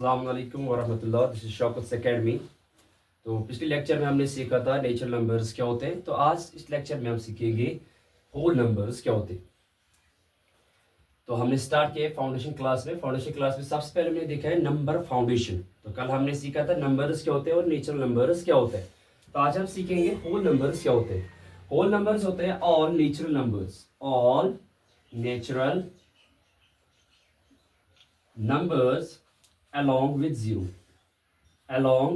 अस्सलाम वालेकुम वरहमतुल्लाह। This is Shaukat academy. तो पिछले लेक्चर में हमने सीखा था नेचुरल नंबर्स क्या होते हैं। तो आज इस लेक्चर में हम सीखेंगे होल नंबर्स क्या होते हैं। तो हमने स्टार्ट किया फाउंडेशन क्लास में। फाउंडेशन क्लास में सबसे पहले हमने देखा है नंबर फाउंडेशन। तो कल हमने सीखा था नंबर्स क्या होते हैं और नेचुरल नंबर्स क्या होते हैं। तो आज हम सीखेंगे होल नंबर्स क्या होते हैं। होल नंबर्स होते हैं all natural numbers. All natural numbers along with zero, along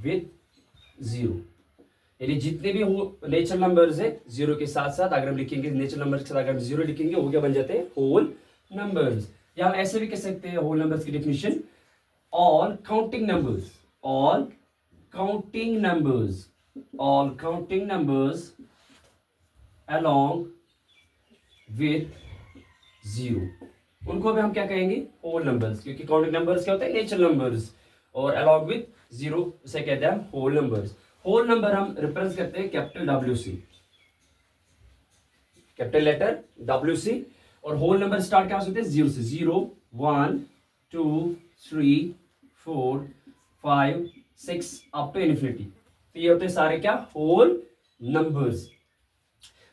with zero। यानी जितने भी नेचुरल नंबर्स है जीरो के साथ साथ अगर हम लिखेंगे नेचुरल नंबर्स के साथ अगर हम जीरो लिखेंगे वो क्या बन जाते हैं होल नंबर्स। या हम ऐसे भी कह सकते हैं होल नंबर्स की definition all counting numbers. All counting numbers. All counting numbers along with zero. उनको भी हम क्या कहेंगे होल नंबर्स, क्योंकि काउंटिंग नंबर्स क्या होते हैं नेचुरल नंबर्स और अलॉन्ग विद जीरो से कहते हैं हम होल नंबर्स। होल नंबर हम रिप्रेजेंट करते हैं capital W see, capital letter W see. और होल नंबर स्टार्ट क्या हो सकते हैं जीरो से। 0 1 2 3 4 5 6 अप टू इन्फिनिटी। तो ये होते हैं सारे क्या होल नंबर्स।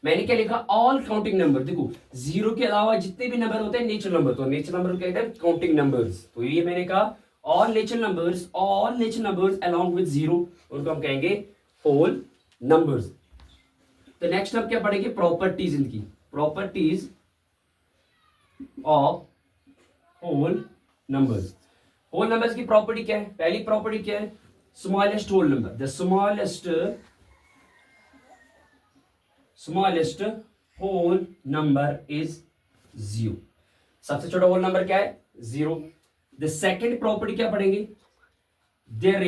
मैंने क्या लिखा ऑल काउंटिंग नंबर। देखो जीरो के अलावा जितने भी नंबर होते हैं नेचुरल नंबर, तो नेचुरल नंबर कहते हैं काउंटिंग नंबर्स। तो ये मैंने कहा all natural numbers along with zero, उनको हम कहेंगे होल नंबर्स। तो नेक्स्ट हम क्या पढ़ेंगे प्रॉपर्टीज इनकी। Properties of whole numbers. Whole numbers की प्रॉपर्टी क्या है। पहली प्रॉपर्टी क्या है smallest whole number. The smallest whole number is zero. सबसे छोटा होल नंबर क्या है जीरो। द सेकेंड प्रॉपर्टी क्या पढ़ेंगे there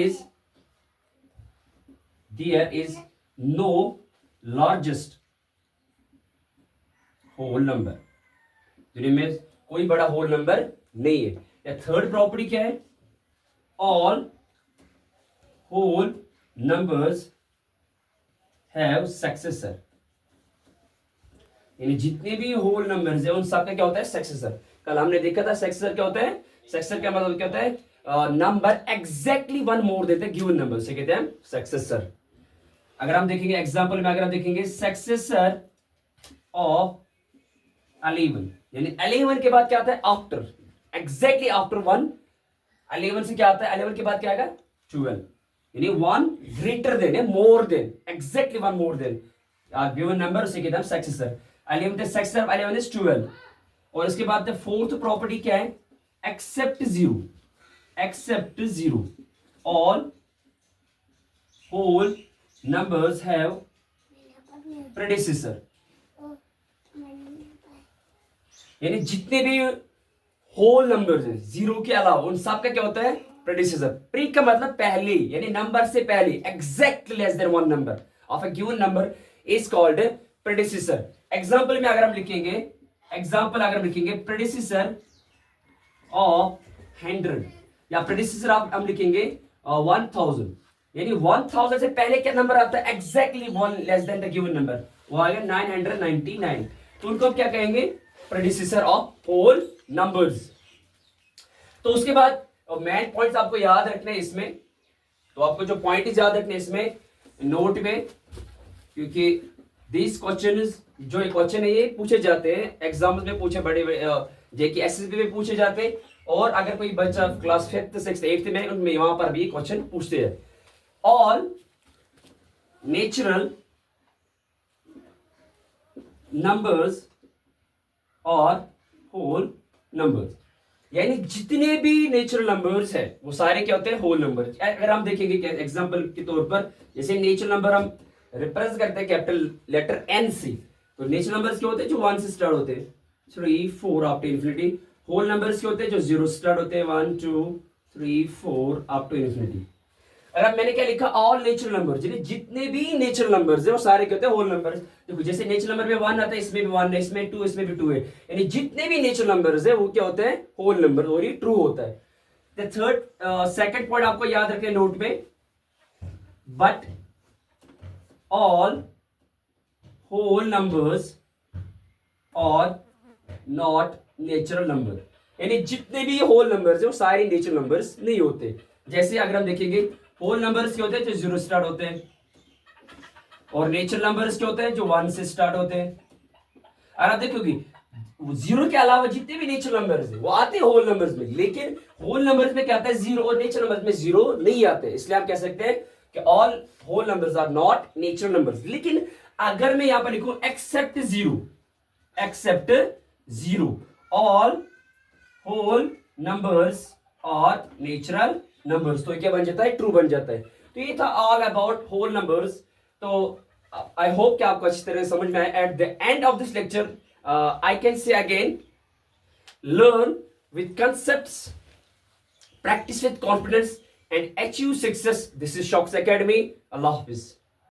is no largest whole number. दुनिया में कोई बड़ा होल नंबर नहीं है। या थर्ड प्रॉपर्टी क्या है all whole numbers have successor. यानी जितने भी होल नंबर्स है उन सबका क्या होता है सक्सेसर। कल हमने देखा था सक्सेसर क्या होता है। सक्सेसर का मतलब क्या होता है नंबर एग्जैक्टली वन मोर देते हैं गिवन नंबर से कहते हैं सक्सेसर। अगर हम देखेंगे एग्जांपल में, अगर हम देखेंगे सक्सेसर ऑफ 11, यानी 11 के बाद क्या आता है आफ्टर, एग्जैक्टली आफ्टर 1। 11 से क्या आता है 11 के बाद क्या आएगा 12, यानी 1 greater than more than exactly 1 more than given number उसे कहते हैं सक्सेसर। 11 successor of 11 is 12। और इसके बाद फोर्थ प्रॉपर्टी क्या है except zero. Except zero all whole numbers have predecessor. यानी जितने भी होल नंबर्स हैं जीरो के अलावा उन सब का क्या होता है प्रेडिसेसर। प्री का मतलब पहले, यानी नंबर से पहले exactly less than one number of a given number is called predecessor. Example में अगर हम लिखेंगे प्रेडिसेसर ऑफ 100 या प्रेडिसेसर ऑफ हम लिखेंगे 1000, यानी 1000 से पहले क्या नंबर आता है exactly one less than the given number, वो आएगा 999। तो उनको क्या कहेंगे प्रेडिसेसर ऑफ होल नंबर्स। तो उसके बाद मेन पॉइंट्स आपको याद रखने हैं इसमें। तो आपको जो पॉइंट याद रखने इसमें नोट में, क्योंकि दिस क्वेश्चन जो क्वेश्चन है ये पूछे जाते हैं एग्जाम में, पूछे बड़े जेके एसएसबी में पूछे जाते हैं। और अगर कोई बच्चा क्लास 5th 6th 8th में उनमें वहां पर भी क्वेश्चन पूछते हैं। ऑल नेचुरल नंबर्स और होल नंबर्स, यानी जितने भी नेचुरल नंबर्स है वो सारे क्या होते हैं होल नंबर। अगर हम देखेंगे एग्जांपल के तौर पर, जैसे नेचुरल नंबर हम रिप्रेजेंट करते हैं कैपिटल लेटर एन से, तो नेचुरल नंबर्स क्या होते हैं जो 1 से स्टार्ट होते हैं 3 4 up to infinity. Whole numbers क्या होते हैं जो 0 से स्टार्ट होते हैं 1 2 3 4 अप टू इन्फिनिटी। अगर मैंने क्या लिखा ऑल नेचुरल नंबर, यानी जितने भी नेचुरल नंबर्स है वो सारे क्या होते हैं होल नंबर्स। देखो जैसे नेचुरल नंबर में 1 आता है इसमें भी 1 है, इसमें 2, इसमें भी 2 है, यानी जितने भी नेचुरल नंबर्स है वो क्या होते हैं होल नंबर, और ये ट्रू होता है। द थर्ड सेकंड पॉइंट आपको याद रखना है नोट में, बट ऑल होल नंबर्स और नॉट नेचुरल नंबर। यानी जितने भी होल नंबर्स है वो सारे नेचुरल नंबर्स नहीं होते। जैसे अगर हम देखेंगे होल नंबर्स क्या होते हैं, जो 0 स्टार्ट होते हैं, और नेचुरल नंबर्स क्या होते हैं, जो 1 से स्टार्ट होते हैं। और आप देखोगे 0 के अलावा जितने भी नेचुरल नंबर्स है वो आते हैं होल नंबर्स में, लेकिन होल नंबर्स में क्या आता है 0, और नेचुरल नंबर्स में 0 नहीं आते। इसलिए हम कह सकते हैं कि all whole numbers are not natural numbers. लेकिन अगर मैं यहां पर लिखूं एक्सेप्ट 0, ऑल होल नंबर्स और नेचुरल नंबर्स, तो क्या बन जाता है, ट्रू बन जाता है। तो ये था ऑल अबाउट होल नंबर्स। तो आई होप कि आपको अच्छी तरह समझ में आए। At the end of this lecture I can say again, learn with concepts, practice with confidence, and achieve success. This is Shocks Academy. Allah Hafiz.